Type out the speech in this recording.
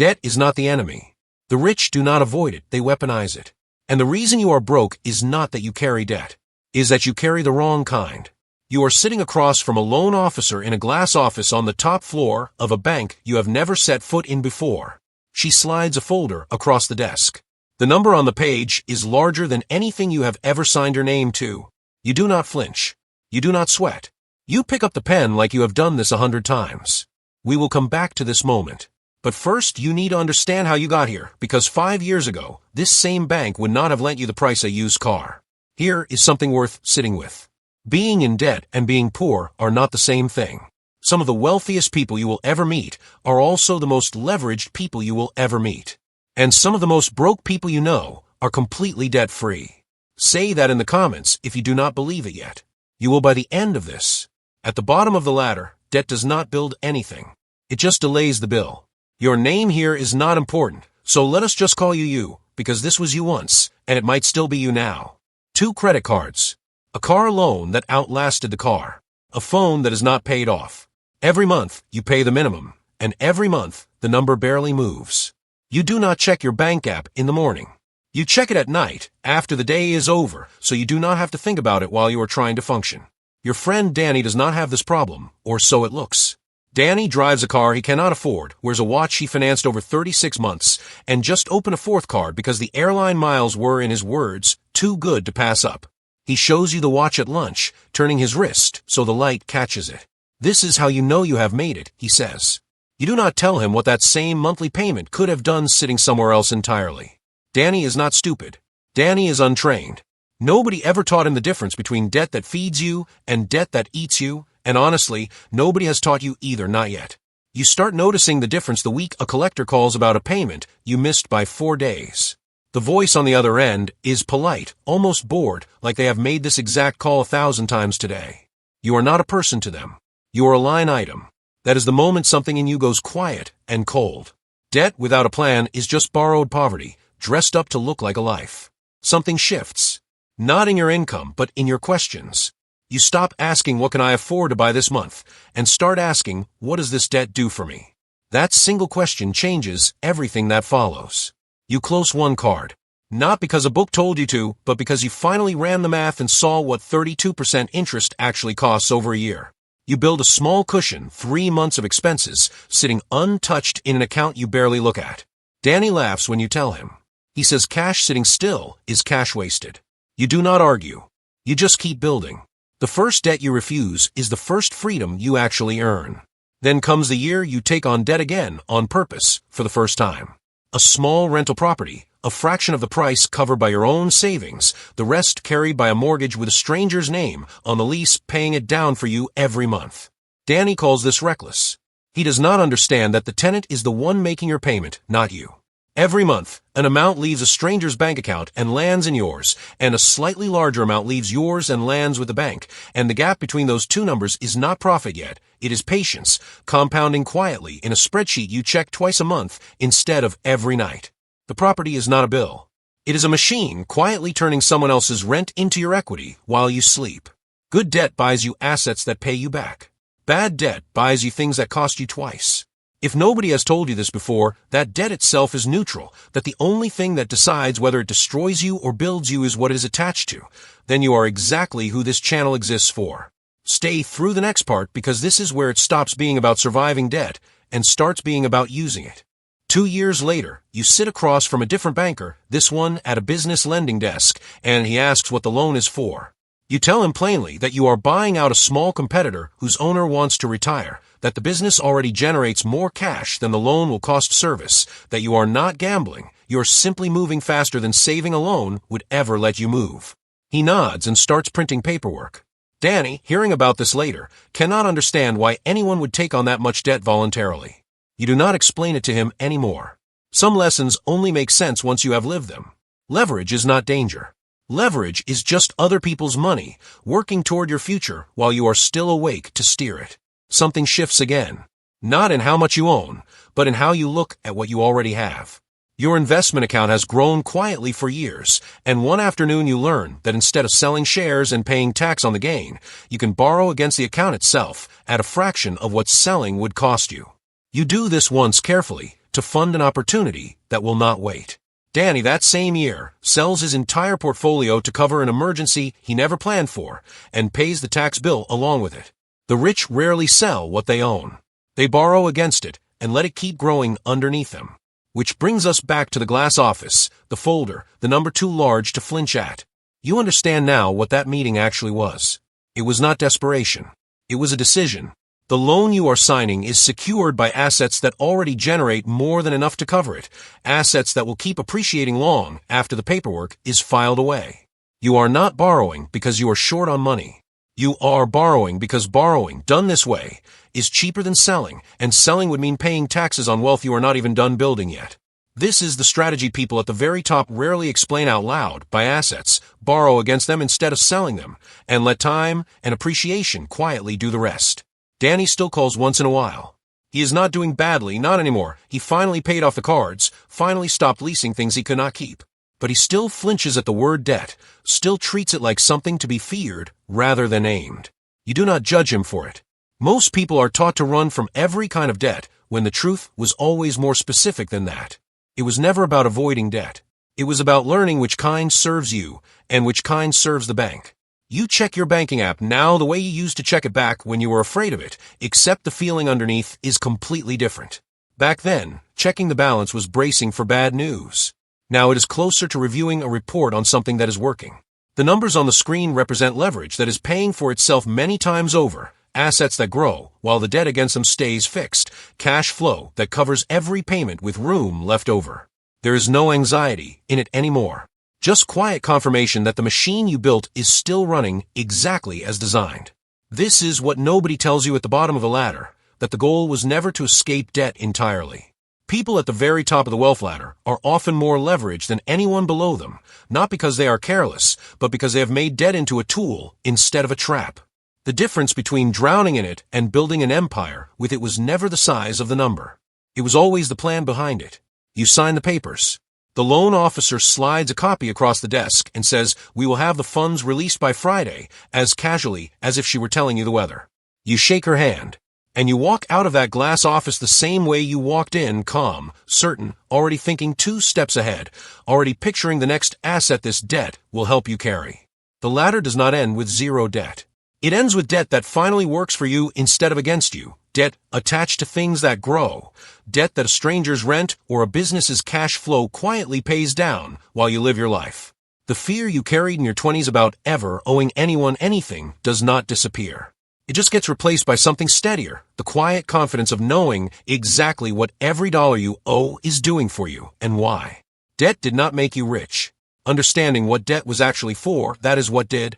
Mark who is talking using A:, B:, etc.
A: Debt is not the enemy. The rich do not avoid it, they weaponize it. And the reason you are broke is not that you carry debt, is that you carry the wrong kind. You are sitting across from a loan officer in a glass office on the top floor of a bank you have never set foot in before. She slides a folder across the desk. The number on the page is larger than anything you have ever signed your name to. You do not flinch. You do not sweat. You pick up the pen like you have done this 100 times. We will come back to this moment. But first, you need to understand how you got here, because 5 years ago, this same bank would not have lent you the price of a used car. Here is something worth sitting with. Being in debt and being poor are not the same thing. Some of the wealthiest people you will ever meet are also the most leveraged people you will ever meet. And some of the most broke people you know are completely debt-free. Say that in the comments if you do not believe it yet. You will by the end of this. At the bottom of the ladder, debt does not build anything. It just delays the bill. Your name here is not important, so let us just call you you, because this was you once, and it might still be you now. 2 credit cards. A car loan that outlasted the car. A phone that is not paid off. Every month, you pay the minimum, and every month, the number barely moves. You do not check your bank app in the morning. You check it at night, after the day is over, so you do not have to think about it while you are trying to function. Your friend Danny does not have this problem, or so it looks. Danny drives a car he cannot afford, wears a watch he financed over 36 months, and just opened a 4th card because the airline miles were, in his words, too good to pass up. He shows you the watch at lunch, turning his wrist so the light catches it. This is how you know you have made it, he says. You do not tell him what that same monthly payment could have done sitting somewhere else entirely. Danny is not stupid. Danny is untrained. Nobody ever taught him the difference between debt that feeds you and debt that eats you. And honestly, nobody has taught you either, not yet. You start noticing the difference the week a collector calls about a payment you missed by 4 days. The voice on the other end is polite, almost bored, like they have made this exact call 1,000 times today. You are not a person to them. You are a line item. That is the moment something in you goes quiet and cold. Debt without a plan is just borrowed poverty, dressed up to look like a life. Something shifts. Not in your income, but in your questions. You stop asking what can I afford to buy this month, and start asking what does this debt do for me? That single question changes everything that follows. You close one card. Not because a book told you to, but because you finally ran the math and saw what 32% interest actually costs over a year. You build a small cushion, 3 months of expenses, sitting untouched in an account you barely look at. Danny laughs when you tell him. He says cash sitting still is cash wasted. You do not argue. You just keep building. The first debt you refuse is the first freedom you actually earn. Then comes the year you take on debt again, on purpose, for the first time. A small rental property, a fraction of the price covered by your own savings, the rest carried by a mortgage with a stranger's name on the lease paying it down for you every month. Danny calls this reckless. He does not understand that the tenant is the one making your payment, not you. Every month, an amount leaves a stranger's bank account and lands in yours, and a slightly larger amount leaves yours and lands with the bank, and the gap between those 2 numbers is not profit yet, it is patience, compounding quietly in a spreadsheet you check twice a month instead of every night. The property is not a bill. It is a machine quietly turning someone else's rent into your equity while you sleep. Good debt buys you assets that pay you back. Bad debt buys you things that cost you twice. If nobody has told you this before, that debt itself is neutral, that the only thing that decides whether it destroys you or builds you is what it is attached to, then you are exactly who this channel exists for. Stay through the next part because this is where it stops being about surviving debt and starts being about using it. 2 years later, you sit across from a different banker, this one at a business lending desk, and he asks what the loan is for. You tell him plainly that you are buying out a small competitor whose owner wants to retire, that the business already generates more cash than the loan will cost service, that you are not gambling, you are simply moving faster than saving a loan would ever let you move. He nods and starts printing paperwork. Danny, hearing about this later, cannot understand why anyone would take on that much debt voluntarily. You do not explain it to him anymore. Some lessons only make sense once you have lived them. Leverage is not danger. Leverage is just other people's money, working toward your future while you are still awake to steer it. Something shifts again. Not in how much you own, but in how you look at what you already have. Your investment account has grown quietly for years, and one afternoon you learn that instead of selling shares and paying tax on the gain, you can borrow against the account itself at a fraction of what selling would cost you. You do this once carefully, to fund an opportunity that will not wait. Danny, that same year, sells his entire portfolio to cover an emergency he never planned for and pays the tax bill along with it. The rich rarely sell what they own. They borrow against it and let it keep growing underneath them. Which brings us back to the glass office, the folder, the number too large to flinch at. You understand now what that meeting actually was. It was not desperation. It was a decision. The loan you are signing is secured by assets that already generate more than enough to cover it, assets that will keep appreciating long after the paperwork is filed away. You are not borrowing because you are short on money. You are borrowing because borrowing, done this way, is cheaper than selling, and selling would mean paying taxes on wealth you are not even done building yet. This is the strategy people at the very top rarely explain out loud. Buy assets, borrow against them instead of selling them, and let time and appreciation quietly do the rest. Danny still calls once in a while. He is not doing badly, not anymore. He finally paid off the cards, finally stopped leasing things he could not keep. But he still flinches at the word debt, still treats it like something to be feared rather than aimed. You do not judge him for it. Most people are taught to run from every kind of debt when the truth was always more specific than that. It was never about avoiding debt. It was about learning which kind serves you and which kind serves the bank. You check your banking app now the way you used to check it back when you were afraid of it, except the feeling underneath is completely different. Back then, checking the balance was bracing for bad news. Now it is closer to reviewing a report on something that is working. The numbers on the screen represent leverage that is paying for itself many times over, assets that grow while the debt against them stays fixed, cash flow that covers every payment with room left over. There is no anxiety in it anymore. Just quiet confirmation that the machine you built is still running exactly as designed. This is what nobody tells you at the bottom of the ladder, that the goal was never to escape debt entirely. People at the very top of the wealth ladder are often more leveraged than anyone below them, not because they are careless, but because they have made debt into a tool instead of a trap. The difference between drowning in it and building an empire with it was never the size of the number. It was always the plan behind it. You sign the papers. The loan officer slides a copy across the desk and says, "We will have the funds released by Friday," as casually as if she were telling you the weather. You shake her hand, and you walk out of that glass office the same way you walked in, calm, certain, already thinking 2 steps ahead, already picturing the next asset this debt will help you carry. The ladder does not end with zero debt. It ends with debt that finally works for you instead of against you. Debt attached to things that grow. Debt that a stranger's rent or a business's cash flow quietly pays down while you live your life. The fear you carried in your 20s about ever owing anyone anything does not disappear. It just gets replaced by something steadier, the quiet confidence of knowing exactly what every dollar you owe is doing for you and why. Debt did not make you rich. Understanding what debt was actually for, that is what did.